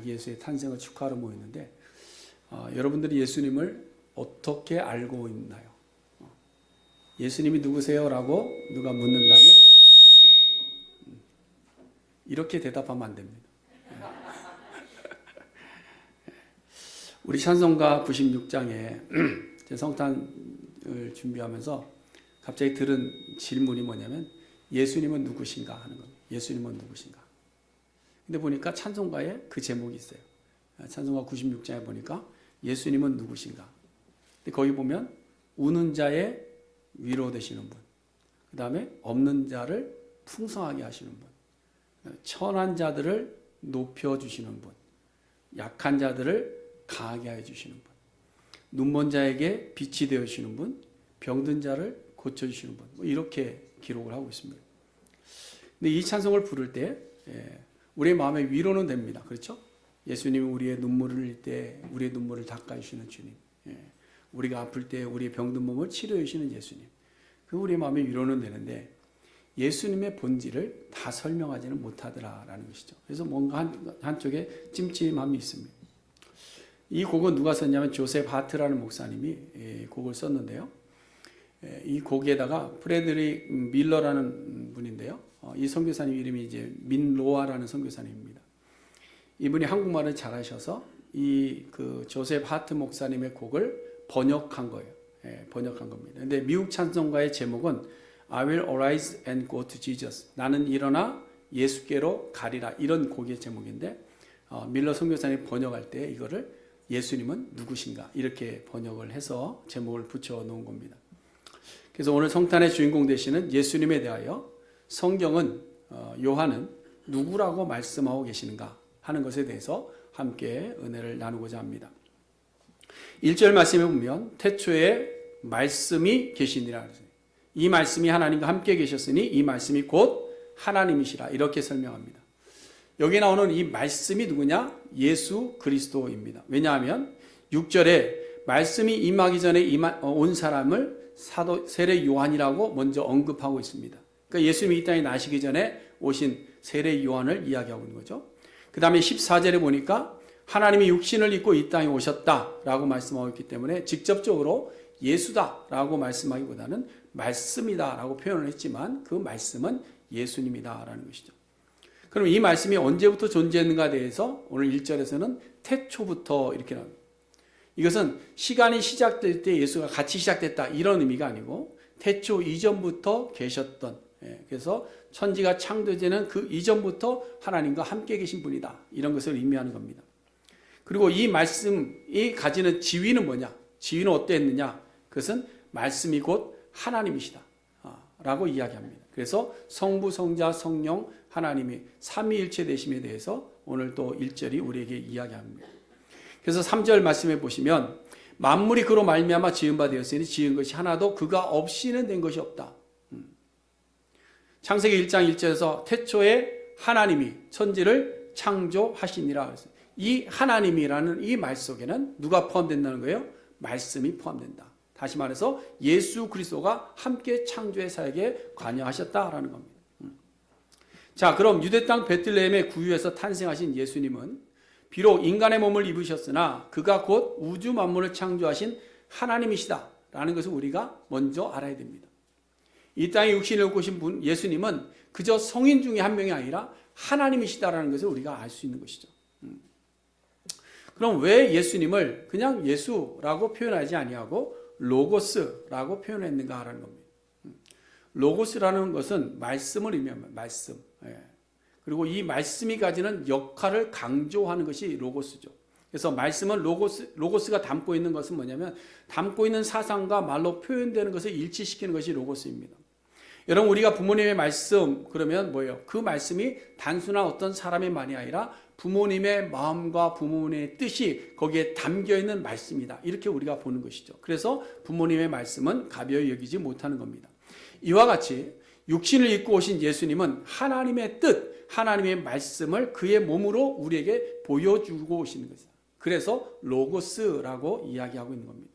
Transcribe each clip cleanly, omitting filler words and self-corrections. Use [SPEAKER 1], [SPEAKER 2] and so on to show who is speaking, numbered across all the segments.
[SPEAKER 1] 아기 예수의 탄생을 축하하러 모였는데 여러분들이 예수님을 어떻게 알고 있나요? 예수님이 누구세요? 라고 누가 묻는다면 이렇게 대답하면 안 됩니다. 우리 찬송가 96장에 성탄을 준비하면서 갑자기 들은 질문이 뭐냐면 예수님은 누구신가 하는 겁니다. 예수님은 누구신가. 근데 보니까 찬송가에 그 제목이 있어요. 찬송가 96장에 보니까 예수님은 누구신가. 근데 거기 보면 우는 자의 위로 되시는 분, 그 다음에 없는 자를 풍성하게 하시는 분, 천한 자들을 높여주시는 분, 약한 자들을 강하게 해주시는 분, 눈먼 자에게 빛이 되어주시는 분, 병든 자를 고쳐주시는 분, 이렇게 기록을 하고 있습니다. 근데 이 찬송을 부를 때 우리의 마음의 위로는 됩니다. 그렇죠? 예수님이 우리의 눈물을 흘릴 때 우리의 눈물을 닦아주시는 주님, 우리가 아플 때 우리의 병든 몸을 치료해 주시는 예수님, 그 우리의 마음의 위로는 되는데 예수님의 본질을 다 설명하지는 못하더라라는 것이죠. 그래서 뭔가 한쪽에 찜찜함이 있습니다. 이 곡은 누가 썼냐면 조셉 하트라는 목사님이 곡을 썼는데요. 이 곡에다가 프레드릭 밀러라는 분인데요. 이 선교사님 이름이 이제 민로아라는 선교사님입니다. 이분이 한국말을 잘하셔서 이 그 조셉 하트 목사님의 곡을 번역한 거예요. 번역한 겁니다. 근데 미국 찬송가의 제목은 I will arise and go to Jesus. 나는 일어나 예수께로 가리라. 이런 곡의 제목인데 밀러 선교사님이 번역할 때 이거를 예수님은 누구신가 이렇게 번역을 해서 제목을 붙여 놓은 겁니다. 그래서 오늘 성탄의 주인공 되시는 예수님에 대하여 성경은 요한은 누구라고 말씀하고 계시는가 하는 것에 대해서 함께 은혜를 나누고자 합니다. 1절 말씀에 보면 태초에 말씀이 계시니라. 이 말씀이 하나님과 함께 계셨으니 이 말씀이 곧 하나님이시라. 이렇게 설명합니다. 여기 나오는 이 말씀이 누구냐? 예수 그리스도입니다. 왜냐하면 6절에 말씀이 임하기 전에 온 사람을 사도 세례 요한이라고 먼저 언급하고 있습니다. 그러니까 예수님이 이 땅에 나시기 전에 오신 세례 요한을 이야기하고 있는 거죠. 그 다음에 14절에 보니까 하나님이 육신을 입고 이 땅에 오셨다라고 말씀하고 있기 때문에 직접적으로 예수다라고 말씀하기보다는 말씀이다라고 표현을 했지만 그 말씀은 예수님이다라는 것이죠. 그럼 이 말씀이 언제부터 존재했는가에 대해서 오늘 1절에서는 태초부터 이렇게 나옵니다. 이것은 시간이 시작될 때 예수가 같이 시작됐다 이런 의미가 아니고 태초 이전부터 계셨던, 그래서 천지가 창조되는 그 이전부터 하나님과 함께 계신 분이다 이런 것을 의미하는 겁니다. 그리고 이 말씀이 가지는 지위는 뭐냐? 지위는 어땠느냐? 그것은 말씀이 곧 하나님이시다 라고 이야기합니다. 그래서 성부, 성자, 성령 하나님이 삼위일체 되심에 대해서 오늘 또 1절이 우리에게 이야기합니다. 그래서 3절 말씀해 보시면 만물이 그로 말미암아 지은 바 되었으니 지은 것이 하나도 그가 없이는 된 것이 없다. 창세기 1장 1절에서 태초에 하나님이 천지를 창조하시니라. 이 하나님이라는 이 말 속에는 누가 포함된다는 거예요? 말씀이 포함된다. 다시 말해서 예수 그리스도가 함께 창조의 사역에 관여하셨다라는 겁니다. 자, 그럼 유대 땅 베들레헴의 구유에서 탄생하신 예수님은 비록 인간의 몸을 입으셨으나 그가 곧 우주 만물을 창조하신 하나님이시다라는 것을 우리가 먼저 알아야 됩니다. 이 땅에 육신을 입고 오신 분 예수님은 그저 성인 중에 한 명이 아니라 하나님이시다라는 것을 우리가 알 수 있는 것이죠. 그럼 왜 예수님을 그냥 예수라고 표현하지 아니하고 로고스라고 표현했는가라는 겁니다. 로고스라는 것은 말씀을 의미합니다. 말씀. 그리고 이 말씀이 가지는 역할을 강조하는 것이 로고스죠. 그래서 말씀은 로고스가 담고 있는 것은 뭐냐면 담고 있는 사상과 말로 표현되는 것을 일치시키는 것이 로고스입니다. 여러분 우리가 부모님의 말씀 그러면 뭐예요? 그 말씀이 단순한 어떤 사람의 말이 아니라 부모님의 마음과 부모님의 뜻이 거기에 담겨있는 말씀이다. 이렇게 우리가 보는 것이죠. 그래서 부모님의 말씀은 가벼이 여기지 못하는 겁니다. 이와 같이 육신을 입고 오신 예수님은 하나님의 뜻, 하나님의 말씀을 그의 몸으로 우리에게 보여주고 오시는 것이다. 그래서 로고스라고 이야기하고 있는 겁니다.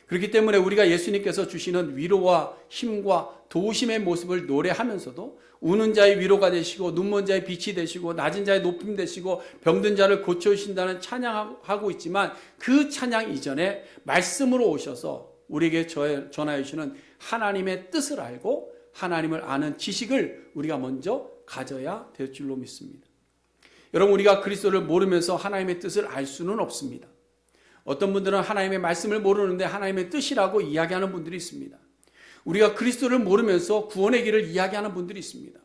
[SPEAKER 1] 그렇기 때문에 우리가 예수님께서 주시는 위로와 힘과 도우심의 모습을 노래하면서도 우는 자의 위로가 되시고 눈먼 자의 빛이 되시고 낮은 자의 높임 되시고 병든 자를 고쳐주신다는 찬양하고 있지만 그 찬양 이전에 말씀으로 오셔서 우리에게 전하여 주시는 하나님의 뜻을 알고 하나님을 아는 지식을 우리가 먼저 가져야 될 줄로 믿습니다. 여러분, 우리가 그리스도를 모르면서 하나님의 뜻을 알 수는 없습니다. 어떤 분들은 하나님의 말씀을 모르는데 하나님의 뜻이라고 이야기하는 분들이 있습니다. 우리가 그리스도를 모르면서 구원의 길을 이야기하는 분들이 있습니다.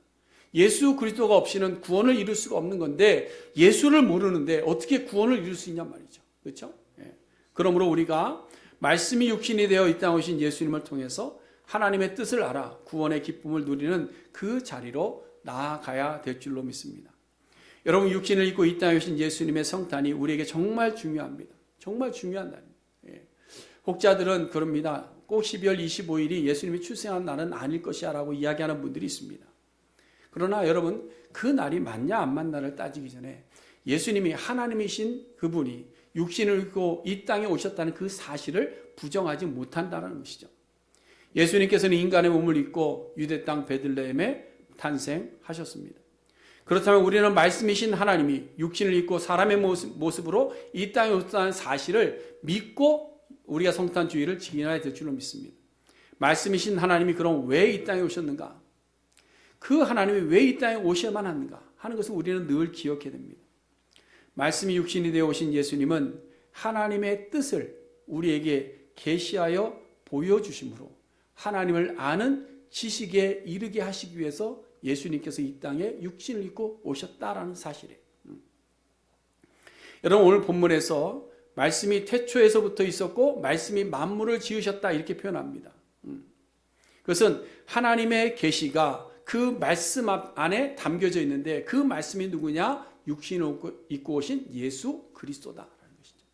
[SPEAKER 1] 예수 그리스도가 없이는 구원을 이룰 수가 없는 건데 예수를 모르는데 어떻게 구원을 이룰 수 있냔 말이죠. 그렇죠? 예. 그러므로 우리가 말씀이 육신이 되어 이 땅에 오신 예수님을 통해서 하나님의 뜻을 알아 구원의 기쁨을 누리는 그 자리로 나아가야 될 줄로 믿습니다. 여러분, 육신을 입고 이 땅에 오신 예수님의 성탄이 우리에게 정말 중요합니다. 정말 중요한 날입니다. 예. 혹자들은 그럽니다. 꼭 12월 25일이 예수님이 출생한 날은 아닐 것이야 라고 이야기하는 분들이 있습니다. 그러나 여러분, 그 날이 맞냐 안 맞냐를 따지기 전에 예수님이 하나님이신 그분이 육신을 입고 이 땅에 오셨다는 그 사실을 부정하지 못한다는 것이죠. 예수님께서는 인간의 몸을 입고 유대 땅 베들레헴에 탄생하셨습니다. 그렇다면 우리는 말씀이신 하나님이 육신을 입고 사람의 모습으로 이 땅에 오셨다는 사실을 믿고 우리가 성탄 주일을 지켜야 될 줄로 믿습니다. 말씀이신 하나님이 그럼 왜 이 땅에 오셨는가? 그 하나님이 왜 이 땅에 오셔야만 하는가 하는 것을 우리는 늘 기억해야 됩니다. 말씀이 육신이 되어 오신 예수님은 하나님의 뜻을 우리에게 계시하여 보여주심으로 하나님을 아는 지식에 이르게 하시기 위해서 예수님께서 이 땅에 육신을 입고 오셨다라는 사실이에요. 여러분, 오늘 본문에서 말씀이 태초에서부터 있었고 말씀이 만물을 지으셨다 이렇게 표현합니다. 그것은 하나님의 계시가 그 말씀 안에 담겨져 있는데 그 말씀이 누구냐? 육신을 입고 오신 예수 그리스도다라는 것이죠.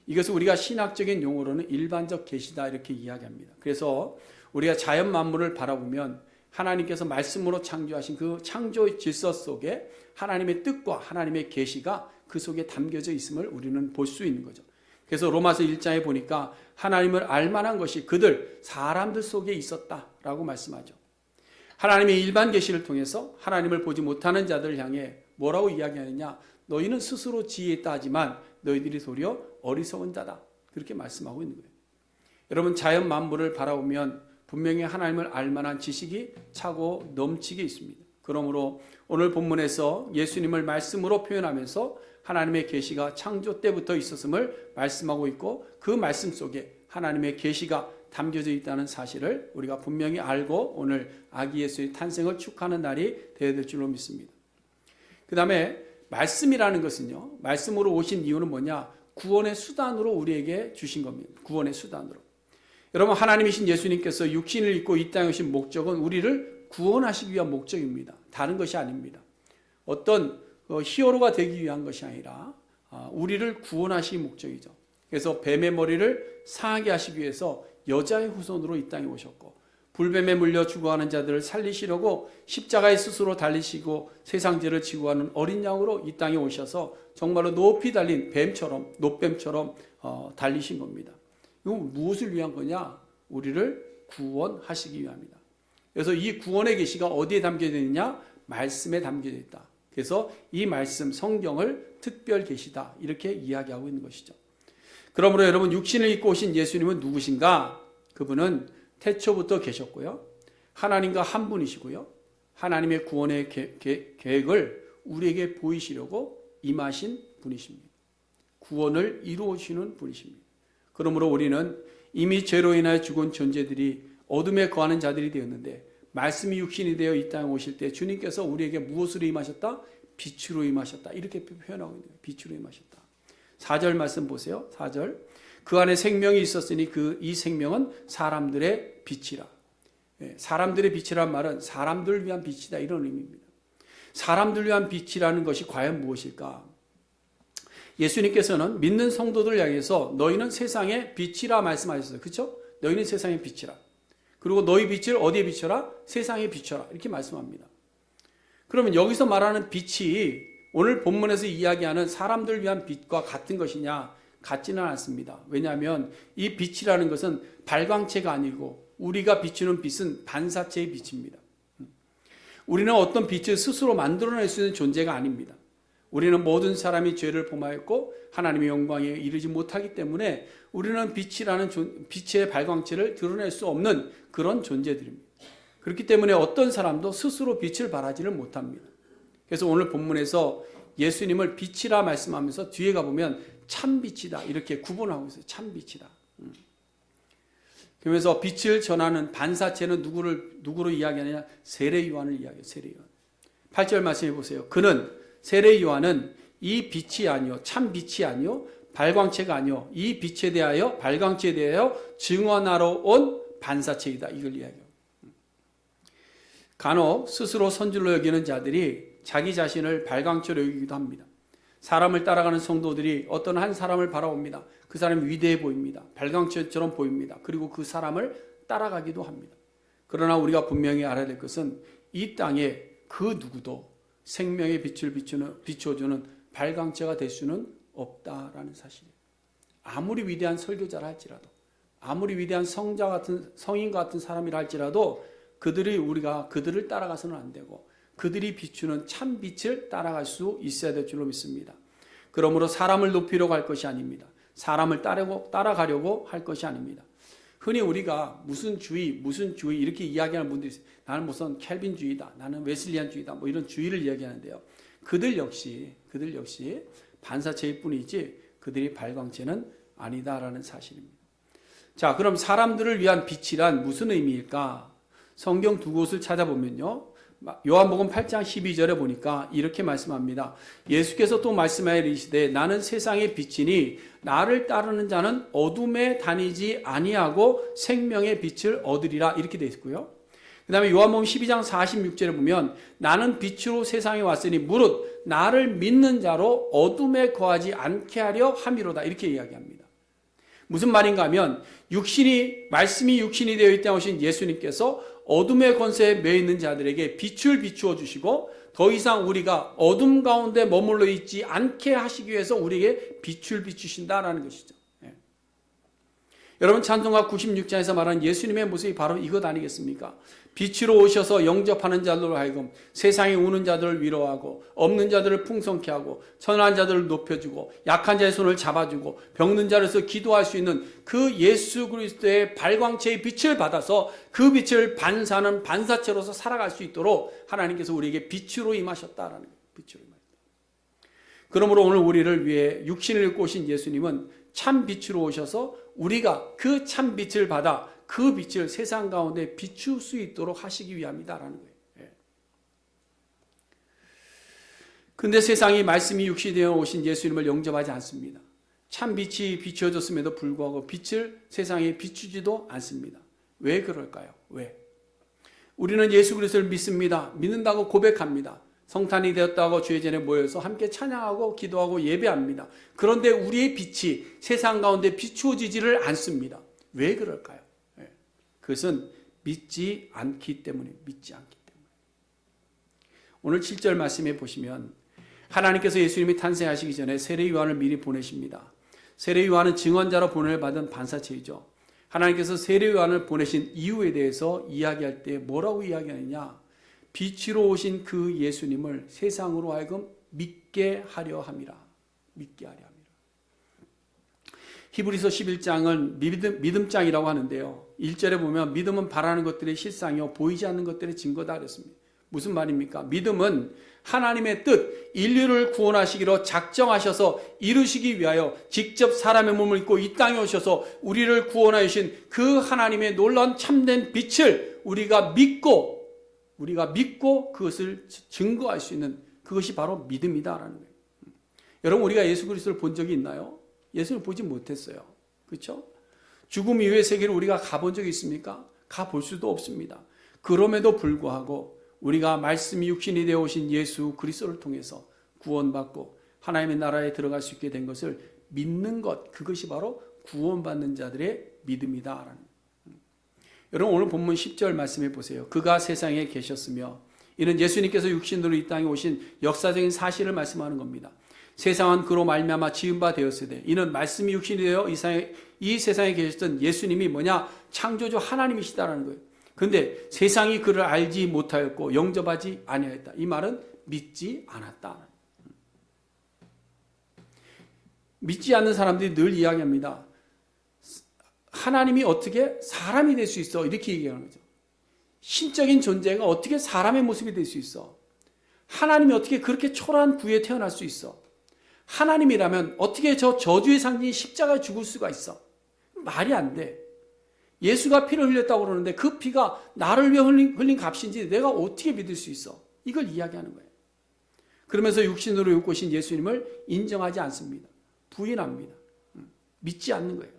[SPEAKER 1] 이것을 우리가 신학적인 용어로는 일반적 계시다 이렇게 이야기합니다. 그래서 우리가 자연 만물을 바라보면 하나님께서 말씀으로 창조하신 그 창조 질서 속에 하나님의 뜻과 하나님의 계시가 그 속에 담겨져 있음을 우리는 볼 수 있는 거죠. 그래서 로마서 1장에 보니까 하나님을 알만한 것이 그들 사람들 속에 있었다라고 말씀하죠. 하나님의 일반 계시를 통해서 하나님을 보지 못하는 자들을 향해 뭐라고 이야기하느냐? 너희는 스스로 지혜 있다 하지만 너희들이 도리어 어리석은 자다. 그렇게 말씀하고 있는 거예요. 여러분, 자연 만물을 바라보면 분명히 하나님을 알만한 지식이 차고 넘치게 있습니다. 그러므로 오늘 본문에서 예수님을 말씀으로 표현하면서 하나님의 계시가 창조 때부터 있었음을 말씀하고 있고 그 말씀 속에 하나님의 계시가 담겨져 있다는 사실을 우리가 분명히 알고 오늘 아기 예수의 탄생을 축하하는 날이 되어야 될 줄로 믿습니다. 그 다음에 말씀이라는 것은요, 말씀으로 오신 이유는 뭐냐? 구원의 수단으로 우리에게 주신 겁니다. 구원의 수단으로. 여러분, 하나님이신 예수님께서 육신을 입고 이 땅에 오신 목적은 우리를 구원하시기 위한 목적입니다. 다른 것이 아닙니다. 어떤 히어로가 되기 위한 것이 아니라 우리를 구원하시기 목적이죠. 그래서 뱀의 머리를 상하게 하시기 위해서 여자의 후손으로 이 땅에 오셨고 불뱀에 물려 죽어가는 자들을 살리시려고 십자가에 스스로 달리시고 세상 죄를 지고 가는 어린 양으로 이 땅에 오셔서 정말로 높이 달린 뱀처럼 노뱀처럼 달리신 겁니다. 이건 무엇을 위한 거냐? 우리를 구원하시기 위함이다. 그래서 이 구원의 계시가 어디에 담겨져 있느냐? 말씀에 담겨져 있다. 그래서 이 말씀 성경을 특별 계시다 이렇게 이야기하고 있는 것이죠. 그러므로 여러분, 육신을 입고 오신 예수님은 누구신가? 그분은 태초부터 계셨고요. 하나님과 한 분이시고요. 하나님의 구원의 계획을 우리에게 보이시려고 임하신 분이십니다. 구원을 이루어주시는 분이십니다. 그러므로 우리는 이미 죄로 인하여 죽은 존재들이 어둠에 거하는 자들이 되었는데 말씀이 육신이 되어 이 땅에 오실 때 주님께서 우리에게 무엇으로 임하셨다? 빛으로 임하셨다. 이렇게 표현하고 있는 거예요. 빛으로 임하셨다. 4절 말씀 보세요. 4절. 그 안에 생명이 있었으니 이 생명은 사람들의 빛이라. 사람들의 빛이란 말은 사람들을 위한 빛이다 이런 의미입니다. 사람들을 위한 빛이라는 것이 과연 무엇일까? 예수님께서는 믿는 성도들 향해서 너희는 세상의 빛이라 말씀하셨어요. 그렇죠? 너희는 세상의 빛이라. 그리고 너희 빛을 어디에 비춰라? 세상에 비춰라. 이렇게 말씀합니다. 그러면 여기서 말하는 빛이 오늘 본문에서 이야기하는 사람들 위한 빛과 같은 것이냐? 같지는 않습니다. 왜냐하면 이 빛이라는 것은 발광체가 아니고 우리가 비추는 빛은 반사체의 빛입니다. 우리는 어떤 빛을 스스로 만들어낼 수 있는 존재가 아닙니다. 우리는 모든 사람이 죄를 범하였고 하나님의 영광에 이르지 못하기 때문에 우리는 빛이라는 빛의 발광체를 드러낼 수 없는 그런 존재들입니다. 그렇기 때문에 어떤 사람도 스스로 빛을 발하지를 못합니다. 그래서 오늘 본문에서 예수님을 빛이라 말씀하면서 뒤에 가보면 참빛이다 이렇게 구분하고 있어요. 참빛이다. 그러면서 빛을 전하는 반사체는 누구로 이야기하느냐? 세례 요한을 이야기해요. 세례 요한. 8절 말씀해 보세요. 그는 세례 요한은 이 빛이 아니요 참 빛이 아니요 발광체가 아니요 이 빛에 대하여 발광체에 대하여 증언하러 온 반사체이다. 이걸 이야기해요. 간혹 스스로 선줄로 여기는 자들이 자기 자신을 발광체로 여기기도 합니다. 사람을 따라가는 성도들이 어떤 한 사람을 바라봅니다. 그 사람이 위대해 보입니다. 발광체처럼 보입니다. 그리고 그 사람을 따라가기도 합니다. 그러나 우리가 분명히 알아야 될 것은 이 땅에 그 누구도 생명의 빛을 비춰주는 발광체가 될 수는 없다라는 사실이에요. 아무리 위대한 설교자라 할지라도, 아무리 위대한 성인 같은 사람이라 할지라도 우리가 그들을 따라가서는 안 되고 그들이 비추는 참 빛을 따라갈 수 있어야 될 줄로 믿습니다. 그러므로 사람을 높이려고 할 것이 아닙니다. 사람을 따라가려고 할 것이 아닙니다. 흔히 우리가 무슨 주의 이렇게 이야기하는 분들이 있어요. 나는 무슨 켈빈주의다, 나는 웨슬리안주의다, 뭐 이런 주의를 이야기하는데요. 그들 역시 반사체일 뿐이지 그들이 발광체는 아니다라는 사실입니다. 자, 그럼 사람들을 위한 빛이란 무슨 의미일까? 성경 두 곳을 찾아보면요. 요한복음 8장 12절에 보니까 이렇게 말씀합니다. 예수께서 또 말씀하여 이르시되 나는 세상의 빛이니 나를 따르는 자는 어둠에 다니지 아니하고 생명의 빛을 얻으리라 이렇게 되어 있고요. 그 다음에 요한복음 12장 46절에 보면 나는 빛으로 세상에 왔으니 무릇 나를 믿는 자로 어둠에 거하지 않게 하려 함이로다 이렇게 이야기합니다. 무슨 말인가 하면 말씀이 육신이 되어 있다 하신 예수님께서 어둠의 권세에 매이는 자들에게 빛을 비추어 주시고 더 이상 우리가 어둠 가운데 머물러 있지 않게 하시기 위해서 우리에게 빛을 비추신다라는 것이죠. 예. 여러분 찬송가 96장에서 말하는 예수님의 모습이 바로 이것 아니겠습니까? 빛으로 오셔서 영접하는 자들로 하여금 세상에 우는 자들을 위로하고 없는 자들을 풍성케 하고 천한 자들을 높여주고 약한 자의 손을 잡아주고 병든 자로서 기도할 수 있는 그 예수 그리스도의 발광체의 빛을 받아서 그 빛을 반사하는 반사체로서 살아갈 수 있도록 하나님께서 우리에게 빛으로 임하셨다라는 거예요. 빛으로 임하셨다. 그러므로 오늘 우리를 위해 육신을 입고 오신 예수님은 참 빛으로 오셔서 우리가 그 참 빛을 받아 그 빛을 세상 가운데 비출 수 있도록 하시기 위함이다라는 거예요. 그런데 세상이 말씀이 육신이 되어 오신 예수님을 영접하지 않습니다. 참 빛이 비추어졌음에도 불구하고 빛을 세상에 비추지도 않습니다. 왜 그럴까요? 왜? 우리는 예수 그리스도를 믿습니다. 믿는다고 고백합니다. 성탄이 되었다고 주의 전에 모여서 함께 찬양하고 기도하고 예배합니다. 그런데 우리의 빛이 세상 가운데 비추어지지를 않습니다. 왜 그럴까요? 그것은 믿지 않기 때문에. 오늘 7절 말씀에 보시면 하나님께서 예수님이 탄생하시기 전에 세례 요한을 미리 보내십니다. 세례 요한은 증언자로 보냄을 받은 반사체이죠. 하나님께서 세례 요한을 보내신 이유에 대해서 이야기할 때 뭐라고 이야기하느냐? 빛으로 오신 그 예수님을 세상으로 하여금 믿게 하려 함이라. 히브리서 11장은 믿음장이라고 하는데요. 1절에 보면 믿음은 바라는 것들의 실상이요 보이지 않는 것들의 증거다 그랬습니다. 무슨 말입니까? 믿음은 하나님의 뜻, 인류를 구원하시기로 작정하셔서 이루시기 위하여 직접 사람의 몸을 입고 이 땅에 오셔서 우리를 구원하여 주신 그 하나님의 놀라운 참된 빛을 우리가 믿고 그것을 증거할 수 있는 그것이 바로 믿음이다라는 거예요. 여러분 우리가 예수 그리스도를 본 적이 있나요? 예수를 보지 못했어요. 그렇죠? 죽음 이후의 세계를 우리가 가본 적이 있습니까? 가볼 수도 없습니다. 그럼에도 불구하고 우리가 말씀이 육신이 되어 오신 예수 그리스도를 통해서 구원받고 하나님의 나라에 들어갈 수 있게 된 것을 믿는 것, 그것이 바로 구원받는 자들의 믿음이다. 여러분 오늘 본문 10절 말씀해 보세요. 그가 세상에 계셨으며, 이는 예수님께서 육신으로 이 땅에 오신 역사적인 사실을 말씀하는 겁니다. 세상은 그로 말미암아 지은 바 되었으되 이는 말씀이 육신이 되어 이 세상에 계셨던 예수님이 뭐냐? 창조주 하나님이시다라는 거예요. 그런데 세상이 그를 알지 못하였고 영접하지 아니하였다. 이 말은 믿지 않았다. 믿지 않는 사람들이 늘 이야기합니다. 하나님이 어떻게 사람이 될 수 있어? 이렇게 얘기하는 거죠. 신적인 존재가 어떻게 사람의 모습이 될 수 있어? 하나님이 어떻게 그렇게 초라한 구에 태어날 수 있어? 하나님이라면 어떻게 저 저주의 상징인 십자가에 죽을 수가 있어? 말이 안 돼. 예수가 피를 흘렸다고 그러는데 그 피가 나를 위해 흘린 값인지 내가 어떻게 믿을 수 있어? 이걸 이야기하는 거예요. 그러면서 육신으로 육고 오신 예수님을 인정하지 않습니다. 부인합니다. 믿지 않는 거예요.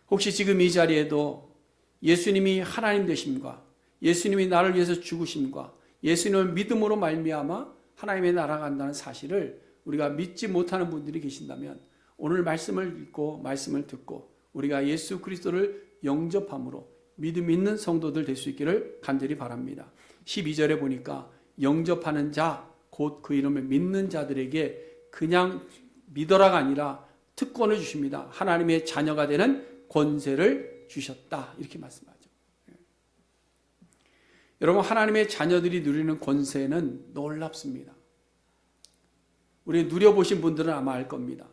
[SPEAKER 1] 혹시 지금 이 자리에도 예수님이 하나님 되심과 예수님이 나를 위해서 죽으심과 예수님을 믿음으로 말미암아 하나님의 나라가 간다는 사실을 우리가 믿지 못하는 분들이 계신다면 오늘 말씀을 읽고 말씀을 듣고 우리가 예수 그리스도를 영접함으로 믿음 있는 성도들 될 수 있기를 간절히 바랍니다. 12절에 보니까 영접하는 자, 곧 그 이름을 믿는 자들에게 그냥 믿어라가 아니라 특권을 주십니다. 하나님의 자녀가 되는 권세를 주셨다. 이렇게 말씀하죠. 여러분, 하나님의 자녀들이 누리는 권세는 놀랍습니다. 우리 누려보신 분들은 아마 알 겁니다.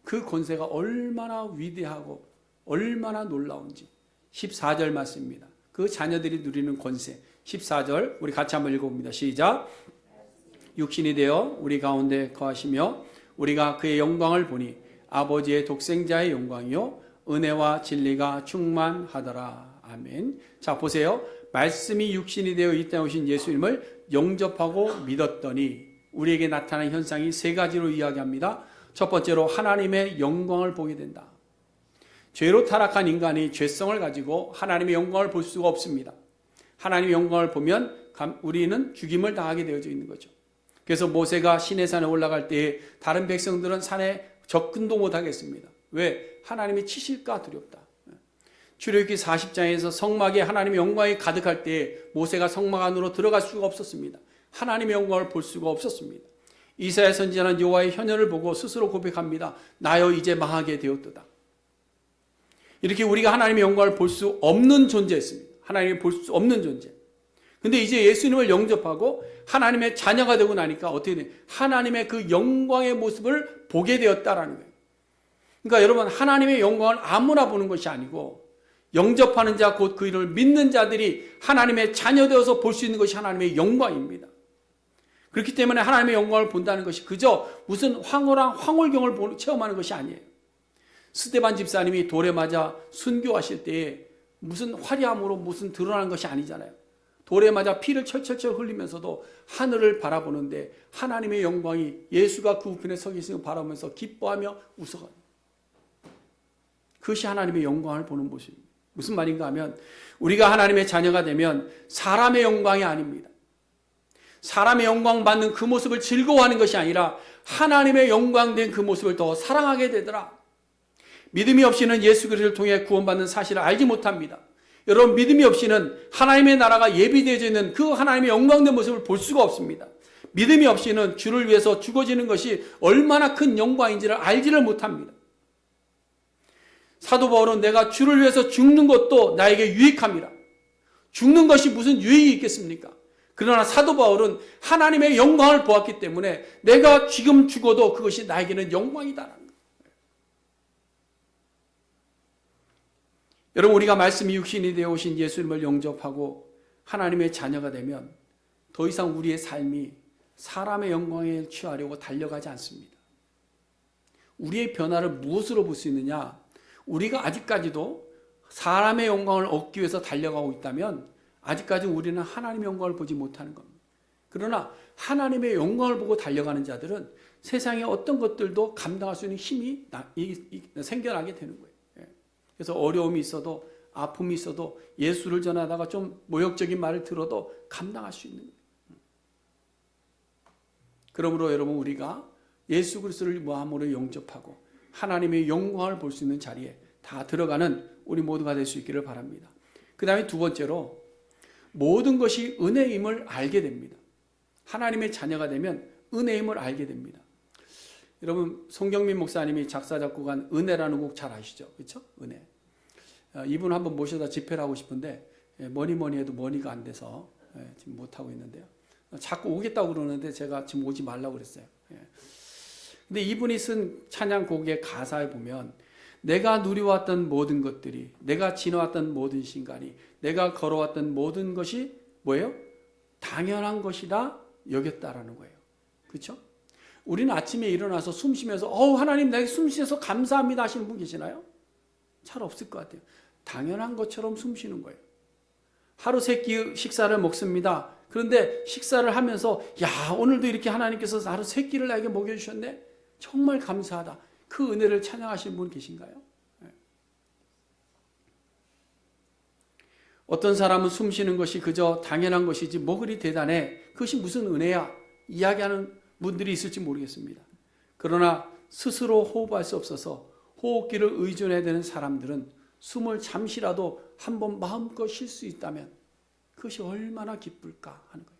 [SPEAKER 1] 그 권세가 얼마나 위대하고 얼마나 놀라운지. 14절 말씀입니다. 그 자녀들이 누리는 권세. 14절 우리 같이 한번 읽어봅니다. 시작. 육신이 되어 우리 가운데 거하시며 우리가 그의 영광을 보니 아버지의 독생자의 영광이요 은혜와 진리가 충만하더라. 아멘. 자, 보세요. 말씀이 육신이 되어 이 땅에 오신 예수님을 영접하고 믿었더니 우리에게 나타난 현상이 세 가지로 이야기합니다. 첫 번째로 하나님의 영광을 보게 된다. 죄로 타락한 인간이 죄성을 가지고 하나님의 영광을 볼 수가 없습니다. 하나님의 영광을 보면 우리는 죽임을 당하게 되어져 있는 거죠. 그래서 모세가 시내산에 올라갈 때 다른 백성들은 산에 접근도 못하겠습니다. 왜? 하나님이 치실까 두렵다. 출애굽기 40장에서 성막에 하나님의 영광이 가득할 때 모세가 성막 안으로 들어갈 수가 없었습니다. 하나님의 영광을 볼 수가 없었습니다. 이사야 선지자는 여호와의 현현을 보고 스스로 고백합니다. 나여 이제 망하게 되었도다. 이렇게 우리가 하나님의 영광을 볼 수 없는 존재였습니다. 하나님을 볼 수 없는 존재. 근데 이제 예수님을 영접하고 하나님의 자녀가 되고 나니까 어떻게 돼? 하나님의 그 영광의 모습을 보게 되었다라는 거예요. 그러니까 여러분, 하나님의 영광을 아무나 보는 것이 아니고 영접하는 자, 곧 그 이름을 믿는 자들이 하나님의 자녀 되어서 볼 수 있는 것이 하나님의 영광입니다. 그렇기 때문에 하나님의 영광을 본다는 것이 그저 무슨 황홀한 황홀경을 체험하는 것이 아니에요. 스데반 집사님이 돌에 맞아 순교하실 때에 무슨 화려함으로 무슨 드러나는 것이 아니잖아요. 돌에 맞아 피를 철철철 흘리면서도 하늘을 바라보는데 하나님의 영광이 예수가 그 우편에 서 계시는 걸 바라보면서 기뻐하며 웃어가요. 그것이 하나님의 영광을 보는 모습입니다. 무슨 말인가 하면 우리가 하나님의 자녀가 되면 사람의 영광이 아닙니다. 사람의 영광 받는 그 모습을 즐거워하는 것이 아니라 하나님의 영광된 그 모습을 더 사랑하게 되더라. 믿음이 없이는 예수 그리스도를 통해 구원받는 사실을 알지 못합니다. 여러분, 믿음이 없이는 하나님의 나라가 예비되어져 있는 그 하나님의 영광된 모습을 볼 수가 없습니다. 믿음이 없이는 주를 위해서 죽어지는 것이 얼마나 큰 영광인지를 알지를 못합니다. 사도 바울은 내가 주를 위해서 죽는 것도 나에게 유익함이라. 죽는 것이 무슨 유익이 있겠습니까? 그러나 사도 바울은 하나님의 영광을 보았기 때문에 내가 지금 죽어도 그것이 나에게는 영광이다. 여러분, 우리가 말씀이 육신이 되어 오신 예수님을 영접하고 하나님의 자녀가 되면 더 이상 우리의 삶이 사람의 영광에 취하려고 달려가지 않습니다. 우리의 변화를 무엇으로 볼 수 있느냐? 우리가 아직까지도 사람의 영광을 얻기 위해서 달려가고 있다면 아직까지 우리는 하나님의 영광을 보지 못하는 겁니다. 그러나 하나님의 영광을 보고 달려가는 자들은 세상의 어떤 것들도 감당할 수 있는 힘이 생겨나게 되는 거예요. 그래서 어려움이 있어도 아픔이 있어도 예수를 전하다가 좀 모욕적인 말을 들어도 감당할 수 있는 거예요. 그러므로 여러분, 우리가 예수 그리스도를 마음으로 영접하고 하나님의 영광을 볼 수 있는 자리에 다 들어가는 우리 모두가 될 수 있기를 바랍니다. 그 다음에 두 번째로 모든 것이 은혜임을 알게 됩니다. 하나님의 자녀가 되면 은혜임을 알게 됩니다. 여러분, 송경민 목사님이 작사 작곡한 은혜라는 곡 잘 아시죠? 그렇죠? 은혜. 이분 한번 모셔다 집회를 하고 싶은데 뭐니 해도 머니가 안 돼서 지금 못하고 있는데요. 자꾸 오겠다고 그러는데 제가 지금 오지 말라고 그랬어요. 근데 이분이 쓴 찬양곡의 가사에 보면 내가 누려왔던 모든 것들이, 내가 지나왔던 모든 순간이, 내가 걸어왔던 모든 것이 뭐예요? 당연한 것이라 여겼다라는 거예요. 그렇죠? 우리는 아침에 일어나서 숨 쉬면서 하나님 내게 숨 쉬어서 감사합니다 하시는 분 계시나요? 잘 없을 것 같아요. 당연한 것처럼 숨 쉬는 거예요. 하루 세 끼 식사를 먹습니다. 그런데 식사를 하면서 오늘도 이렇게 하나님께서 하루 세 끼를 나에게 먹여주셨네. 정말 감사하다. 그 은혜를 찬양하시는 분 계신가요? 어떤 사람은 숨 쉬는 것이 그저 당연한 것이지 뭐 그리 대단해. 그것이 무슨 은혜야. 이야기하는 분들이 있을지 모르겠습니다. 그러나 스스로 호흡할 수 없어서 호흡기를 의존해야 되는 사람들은 숨을 잠시라도 한번 마음껏 쉴 수 있다면 그것이 얼마나 기쁠까 하는 거예요.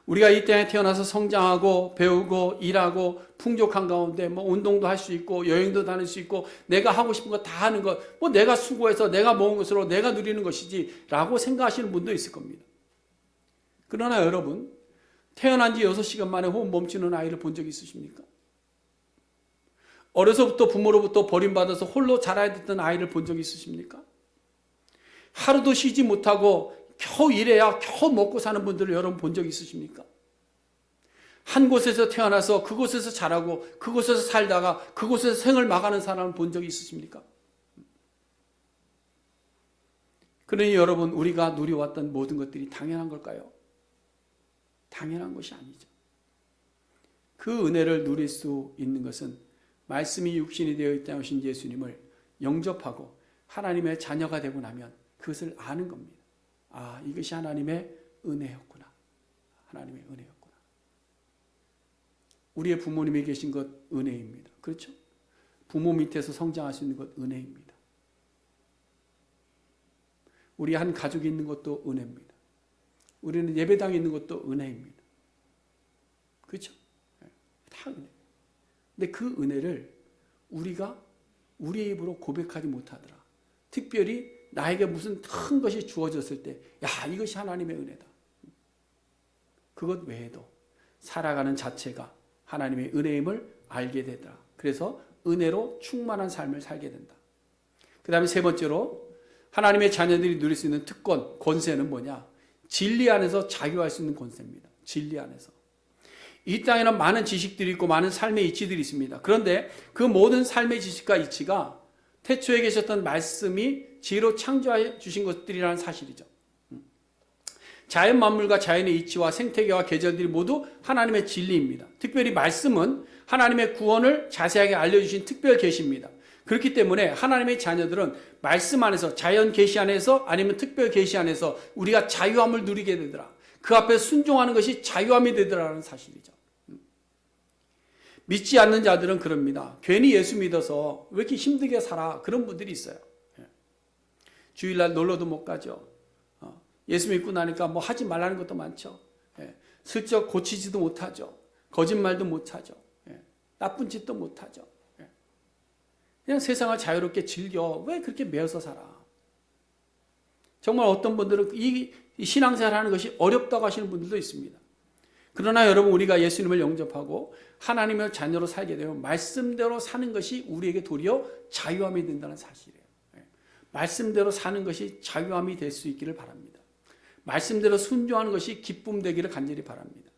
[SPEAKER 1] 우리가 이 땅에 태어나서 성장하고 배우고 일하고 풍족한 가운데 운동도 할 수 있고 여행도 다닐 수 있고 내가 하고 싶은 거 다 하는 것, 내가 수고해서 내가 모은 것으로 내가 누리는 것이지 라고 생각하시는 분도 있을 겁니다. 그러나 여러분, 태어난 지 6시간 만에 호흡 멈추는 아이를 본 적 있으십니까? 어려서부터 부모로부터 버림받아서 홀로 자라야 됐던 아이를 본 적 있으십니까? 하루도 쉬지 못하고 겨우 일해야 겨우 먹고 사는 분들을 여러분 본 적 있으십니까? 한 곳에서 태어나서 그곳에서 자라고 그곳에서 살다가 그곳에서 생을 마감하는 사람을 본 적이 있으십니까? 그러니 여러분, 우리가 누려왔던 모든 것들이 당연한 걸까요? 당연한 것이 아니죠. 그 은혜를 누릴 수 있는 것은 말씀이 육신이 되어 이 땅에 오신 예수님을 영접하고 하나님의 자녀가 되고 나면 그것을 아는 겁니다. 이것이 하나님의 은혜였구나. 하나님의 은혜였구나. 우리의 부모님이 계신 것 은혜입니다. 그렇죠? 부모 밑에서 성장할 수 있는 것 은혜입니다. 우리 한 가족이 있는 것도 은혜입니다. 우리는 예배당에 있는 것도 은혜입니다. 그렇죠? 다 은혜. 근데 그 은혜를 우리가 우리의 입으로 고백하지 못하더라. 특별히 나에게 무슨 큰 것이 주어졌을 때 이것이 하나님의 은혜다. 그것 외에도 살아가는 자체가 하나님의 은혜임을 알게 되더라. 그래서 은혜로 충만한 삶을 살게 된다. 그 다음에 세 번째로 하나님의 자녀들이 누릴 수 있는 특권, 권세는 뭐냐? 진리 안에서 자유할 수 있는 권세입니다. 진리 안에서. 이 땅에는 많은 지식들이 있고 많은 삶의 이치들이 있습니다. 그런데 그 모든 삶의 지식과 이치가 태초에 계셨던 말씀이 지혜로 창조해 주신 것들이라는 사실이죠. 자연 만물과 자연의 이치와 생태계와 계절들이 모두 하나님의 진리입니다. 특별히 말씀은 하나님의 구원을 자세하게 알려주신 특별 계시입니다. 그렇기 때문에 하나님의 자녀들은 말씀 안에서, 자연 계시 안에서 아니면 특별 계시 안에서 우리가 자유함을 누리게 되더라. 그 앞에 순종하는 것이 자유함이 되더라는 사실이죠. 믿지 않는 자들은 그럽니다. 괜히 예수 믿어서 왜 이렇게 힘들게 살아? 그런 분들이 있어요. 주일날 놀러도 못 가죠. 예수 믿고 나니까 하지 말라는 것도 많죠. 슬쩍 고치지도 못하죠. 거짓말도 못하죠. 나쁜 짓도 못하죠. 그냥 세상을 자유롭게 즐겨. 왜 그렇게 매여서 살아? 정말 어떤 분들은 이 신앙생활 하는 것이 어렵다고 하시는 분들도 있습니다. 그러나 여러분, 우리가 예수님을 영접하고 하나님의 자녀로 살게 되면 말씀대로 사는 것이 우리에게 도리어 자유함이 된다는 사실이에요. 말씀대로 사는 것이 자유함이 될 수 있기를 바랍니다. 말씀대로 순종하는 것이 기쁨 되기를 간절히 바랍니다.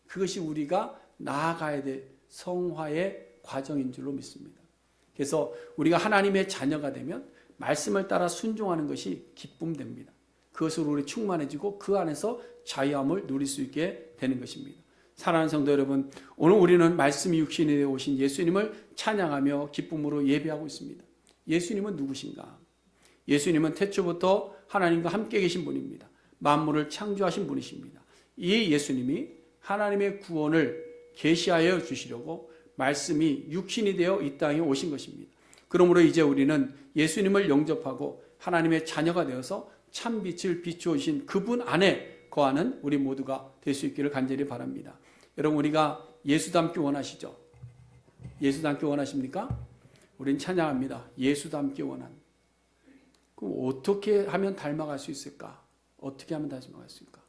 [SPEAKER 1] 그것이 우리가 나아가야 될 성화의 과정인 줄로 믿습니다. 그래서 우리가 하나님의 자녀가 되면 말씀을 따라 순종하는 것이 기쁨됩니다. 그것으로 우리 충만해지고 그 안에서 자유함을 누릴 수 있게 되는 것입니다. 사랑하는 성도 여러분, 오늘 우리는 말씀이 육신이 되어 오신 예수님을 찬양하며 기쁨으로 예배하고 있습니다. 예수님은 누구신가? 예수님은 태초부터 하나님과 함께 계신 분입니다. 만물을 창조하신 분이십니다. 이 예수님이 하나님의 구원을 계시하여 주시려고 말씀이 육신이 되어 이 땅에 오신 것입니다. 그러므로 이제 우리는 예수님을 영접하고 하나님의 자녀가 되어서 참 빛을 비추어 주신 그분 안에 거하는 우리 모두가 될 수 있기를 간절히 바랍니다. 여러분, 우리가 예수 닮기 원하시죠? 예수 닮기 원하십니까? 우린 찬양합니다. 예수 닮기 원한. 그럼 어떻게 하면 닮아갈 수 있을까? 어떻게 하면 닮아갈 수 있을까?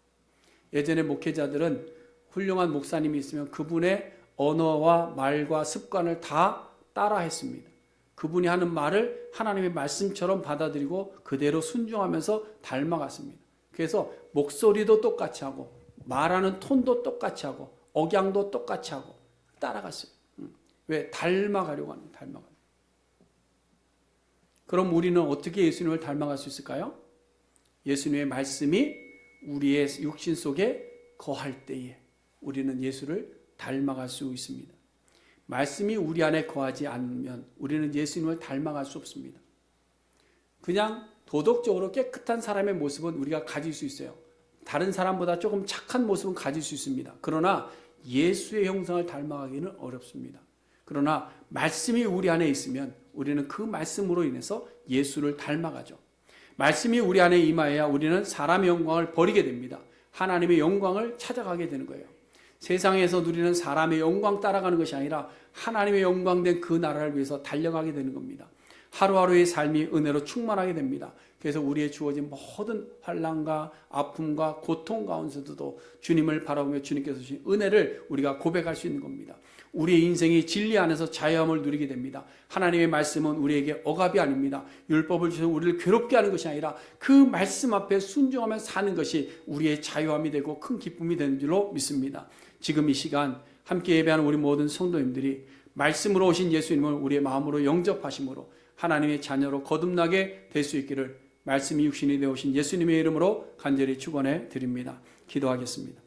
[SPEAKER 1] 예전에 목회자들은 훌륭한 목사님이 있으면 그분의 언어와 말과 습관을 다 따라했습니다. 그분이 하는 말을 하나님의 말씀처럼 받아들이고 그대로 순종하면서 닮아갔습니다. 그래서 목소리도 똑같이 하고 말하는 톤도 똑같이 하고 억양도 똑같이 하고 따라갔어요. 왜? 닮아가려고 하는, 닮아가려고. 그럼 우리는 어떻게 예수님을 닮아갈 수 있을까요? 예수님의 말씀이 우리의 육신 속에 거할 때에 우리는 예수를 닮아갈 수 있습니다. 말씀이 우리 안에 거하지 않으면 우리는 예수님을 닮아갈 수 없습니다. 그냥 도덕적으로 깨끗한 사람의 모습은 우리가 가질 수 있어요. 다른 사람보다 조금 착한 모습은 가질 수 있습니다. 그러나 예수의 형상을 닮아가기는 어렵습니다. 그러나 말씀이 우리 안에 있으면 우리는 그 말씀으로 인해서 예수를 닮아가죠. 말씀이 우리 안에 임하여야 우리는 사람의 영광을 버리게 됩니다. 하나님의 영광을 찾아가게 되는 거예요. 세상에서 누리는 사람의 영광 따라가는 것이 아니라 하나님의 영광된 그 나라를 위해서 달려가게 되는 겁니다. 하루하루의 삶이 은혜로 충만하게 됩니다. 그래서 우리의 주어진 모든 환난과 아픔과 고통 가운데서도 주님을 바라보며 주님께서 주신 은혜를 우리가 고백할 수 있는 겁니다. 우리의 인생이 진리 안에서 자유함을 누리게 됩니다. 하나님의 말씀은 우리에게 억압이 아닙니다. 율법을 주셔서 우리를 괴롭게 하는 것이 아니라 그 말씀 앞에 순종하며 사는 것이 우리의 자유함이 되고 큰 기쁨이 되는 줄로 믿습니다. 지금 이 시간 함께 예배하는 우리 모든 성도님들이 말씀으로 오신 예수님을 우리의 마음으로 영접하심으로 하나님의 자녀로 거듭나게 될 수 있기를 말씀이 육신이 되어 오신 예수님의 이름으로 간절히 축원해 드립니다. 기도하겠습니다.